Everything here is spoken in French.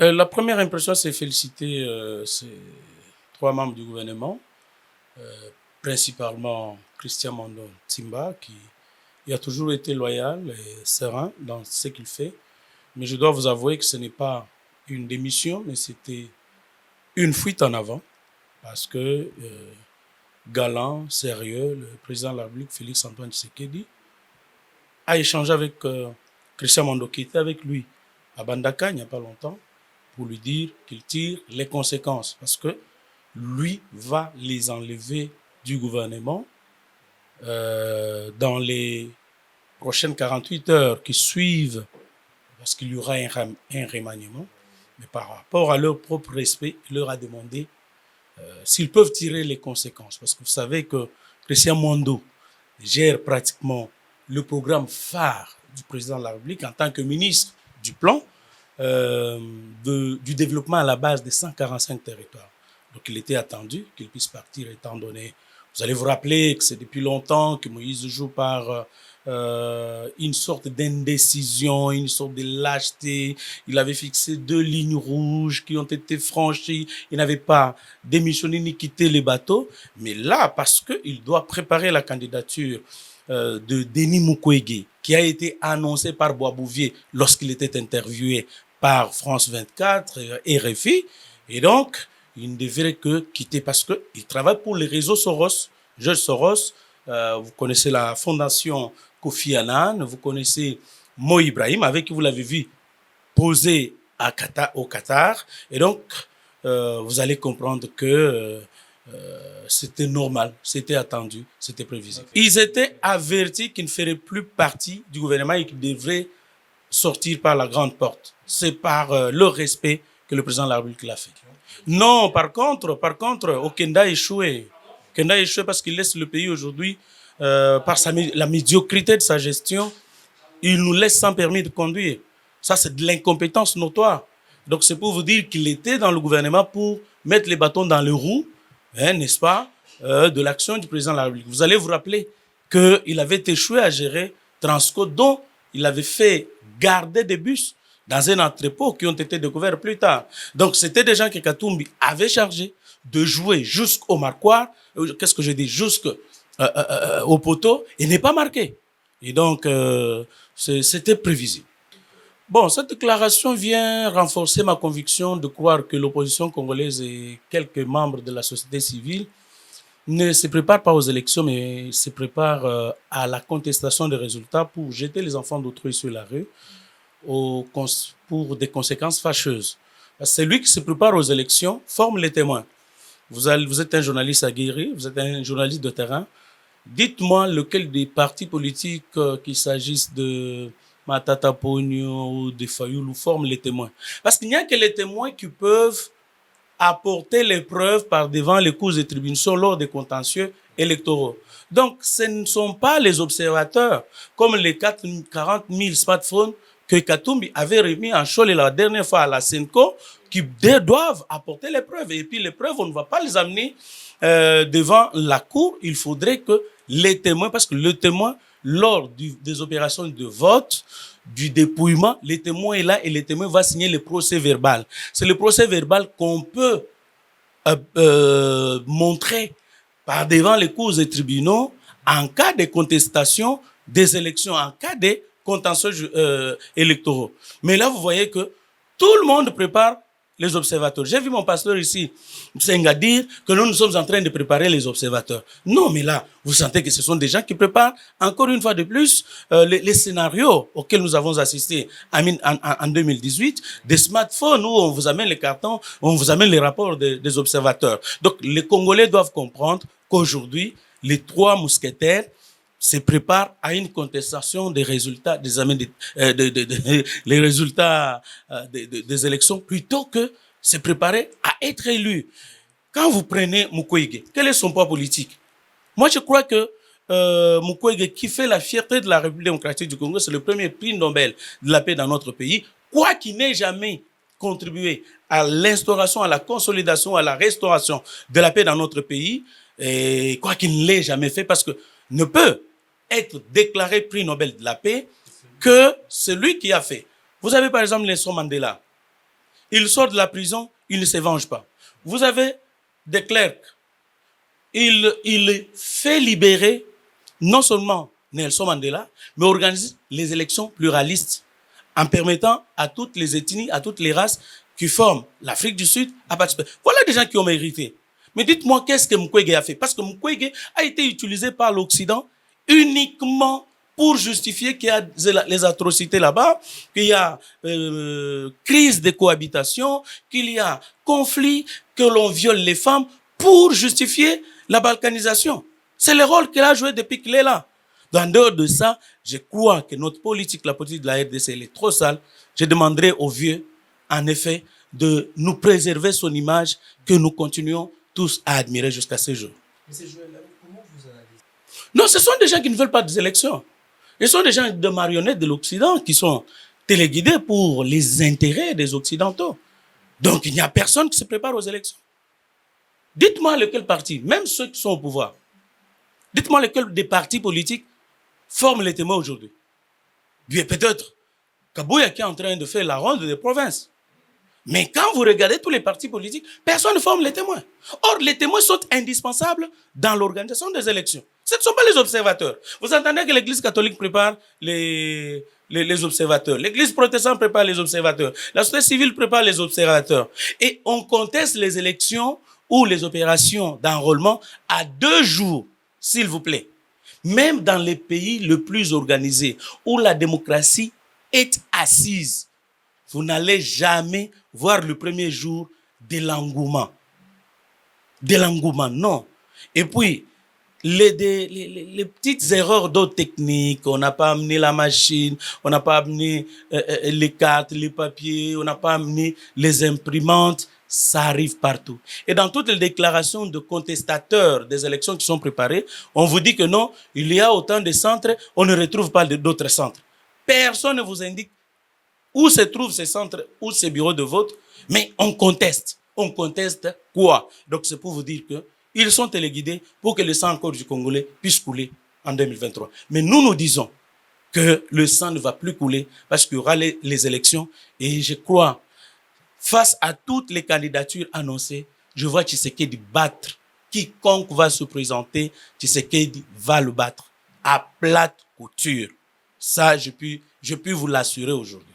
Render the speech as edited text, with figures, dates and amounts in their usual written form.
La première impression, c'est féliciter ces trois membres du gouvernement, euh, principalement Christian Mondo Timba, qui a toujours été loyal et serein dans ce qu'il fait. Mais je dois vous avouer que ce n'est pas une démission, mais c'était une fuite en avant, parce que galant, sérieux, le président de la République, Félix Antoine Tshisekedi, a échangé avec Christian Mondo, qui était avec lui à Bandaka il n'y a pas longtemps, pour lui dire qu'il tire les conséquences, parce que lui va les enlever du gouvernement dans les prochaines 48 heures qui suivent, parce qu'il y aura un remaniement, mais par rapport à leur propre respect, il leur a demandé s'ils peuvent tirer les conséquences. Parce que vous savez que Christian Mondo gère pratiquement le programme phare du président de la République en tant que ministre du plan du développement à la base des 145 territoires. Donc il était attendu qu'il puisse partir étant donné, vous allez vous rappeler que c'est depuis longtemps que Moïse joue par une sorte d'indécision, une sorte de lâcheté. Il avait fixé 2 lignes rouges qui ont été franchies. Il n'avait pas démissionné ni quitté les bateaux. Mais là, parce qu'il doit préparer la candidature de Denis Mukwege, qui a été annoncé par Boisbouvier lorsqu'il était interviewé par France 24 et RFI. Et donc, il ne devrait que quitter parce qu'il travaille pour les réseaux Soros, George Soros. Vous connaissez la fondation Kofi Annan, vous connaissez Mo Ibrahim, avec qui vous l'avez vu poser au Qatar. Et donc, vous allez comprendre que c'était normal, c'était attendu, c'était prévisible. Ils étaient avertis qu'ils ne feraient plus partie du gouvernement et qu'ils devraient sortir par la grande porte. C'est par leur respect que le président de la République l'a fait. Non, par contre, Okenda a échoué. Okenda a échoué parce qu'il laisse le pays aujourd'hui par la médiocrité de sa gestion. Il nous laisse sans permis de conduire. Ça, c'est de l'incompétence notoire. Donc, c'est pour vous dire qu'il était dans le gouvernement pour mettre les bâtons dans les roues, hein, n'est-ce pas, de l'action du président de la République. Vous allez vous rappeler qu'il avait échoué à gérer Transco, dont il avait fait garder des bus dans un entrepôt qui ont été découverts plus tard. Donc, c'était des gens que Katumbi avait chargé de jouer jusqu'au marquoir, qu'est-ce que je dis, jusqu'au poteau, et n'est pas marqué. Et donc, c'était prévisible. Bon, cette déclaration vient renforcer ma conviction de croire que l'opposition congolaise et quelques membres de la société civile ne se préparent pas aux élections, mais se préparent à la contestation des résultats pour jeter les enfants d'autrui sur la rue pour des conséquences fâcheuses. Celui qui se prépare aux élections forme les témoins. Vous êtes un journaliste aguerri, vous êtes un journaliste de terrain. Dites-moi lequel des partis politiques, qu'il s'agisse de Matata Pogno ou de Fayoulou, forment les témoins. Parce qu'il n'y a que les témoins qui peuvent apporter les preuves par devant les cours et tribunaux lors des contentieux électoraux. Donc, ce ne sont pas les observateurs, comme les 40 000 smartphones que Katumbi avait remis en Chol la dernière fois à la Senco, qui doivent apporter les preuves. Et puis les preuves, on ne va pas les amener devant la cour. Il faudrait que les témoins, parce que le témoin, lors des opérations de vote, du dépouillement, les témoins est là et les témoins va signer le procès verbal. C'est le procès verbal qu'on peut montrer par devant les cours et tribunaux en cas de contestation des élections, en cas de contentieux électoraux. Mais là, vous voyez que tout le monde prépare les observateurs. J'ai vu mon pasteur ici, Senga, dire que nous sommes en train de préparer les observateurs. Non, mais là, vous sentez que ce sont des gens qui préparent, encore une fois de plus, les scénarios auxquels nous avons assisté en 2018, des smartphones où on vous amène les cartons, on vous amène les rapports des observateurs. Donc, les Congolais doivent comprendre qu'aujourd'hui, les trois mousquetaires se préparent à une contestation des résultats les résultats des élections plutôt que se préparer à être élu. Quand vous prenez Mukwege, quel est son poids politique? Moi, je crois que Mukwege, qui fait la fierté de la République démocratique du Congo, c'est le premier prix Nobel de la paix dans notre pays, quoi qu'il n'ait jamais contribué à l'instauration, à la consolidation, à la restauration de la paix dans notre pays, et quoi qu'il ne l'ait jamais fait, parce que ne peut être déclaré prix Nobel de la paix que celui qui a fait. Vous avez par exemple Nelson Mandela. il sort de la prison, il ne se venge pas. Vous avez des clercs, il fait libérer non seulement Nelson Mandela, mais organise les élections pluralistes en permettant à toutes les ethnies, à toutes les races qui forment l'Afrique du Sud à participer. Voilà des gens qui ont mérité. Mais dites-moi, qu'est-ce que Mukwege a fait? Parce que Mukwege a été utilisé par l'Occident uniquement pour justifier qu'il y a les atrocités là-bas, qu'il y a crise de cohabitation, qu'il y a conflit, que l'on viole les femmes, pour justifier la balkanisation. C'est le rôle qu'il a joué depuis qu'il est là. En dehors de ça, je crois que notre politique, la politique de la RDC, elle est trop sale. Je demanderai aux vieux, en effet, de nous préserver son image que nous continuons tous à admirer jusqu'à ce jour. Mais ces joueurs-là, comment vous analysez? Non, ce sont des gens qui ne veulent pas des élections. Ce sont des gens de marionnettes de l'Occident qui sont téléguidés pour les intérêts des Occidentaux. Donc, il n'y a personne qui se prépare aux élections. Dites-moi lequel parti, même ceux qui sont au pouvoir, dites-moi lequel des partis politiques forment les témoins aujourd'hui. Bien, peut-être Kabouya qui est en train de faire la ronde des provinces. Mais quand vous regardez tous les partis politiques, personne ne forme les témoins. Or, les témoins sont indispensables dans l'organisation des élections. Ce ne sont pas les observateurs. Vous entendez que l'Église catholique prépare les observateurs. L'Église protestante prépare les observateurs. La société civile prépare les observateurs. Et on conteste les élections ou les opérations d'enrôlement à 2 jours, s'il vous plaît. Même dans les pays les plus organisés, où la démocratie est assise, vous n'allez jamais voir le premier jour de l'engouement. De l'engouement, non. Et puis, les petites erreurs d'autres techniques, on n'a pas amené la machine, on n'a pas amené les cartes, les papiers, on n'a pas amené les imprimantes, ça arrive partout. Et dans toutes les déclarations de contestateurs des élections qui sont préparées, on vous dit que non, il y a autant de centres, on ne retrouve pas d'autres centres. Personne ne vous indique où se trouvent ces centres, où ces bureaux de vote, mais on conteste. On conteste quoi? Donc c'est pour vous dire que ils sont téléguidés pour que le sang encore du Congolais puisse couler en 2023. Mais nous disons que le sang ne va plus couler parce qu'il y aura les élections. Et je crois, face à toutes les candidatures annoncées, je vois Tshisekedi battre. Quiconque va se présenter, Tshisekedi va le battre à plate couture. Ça, je puis vous l'assurer aujourd'hui.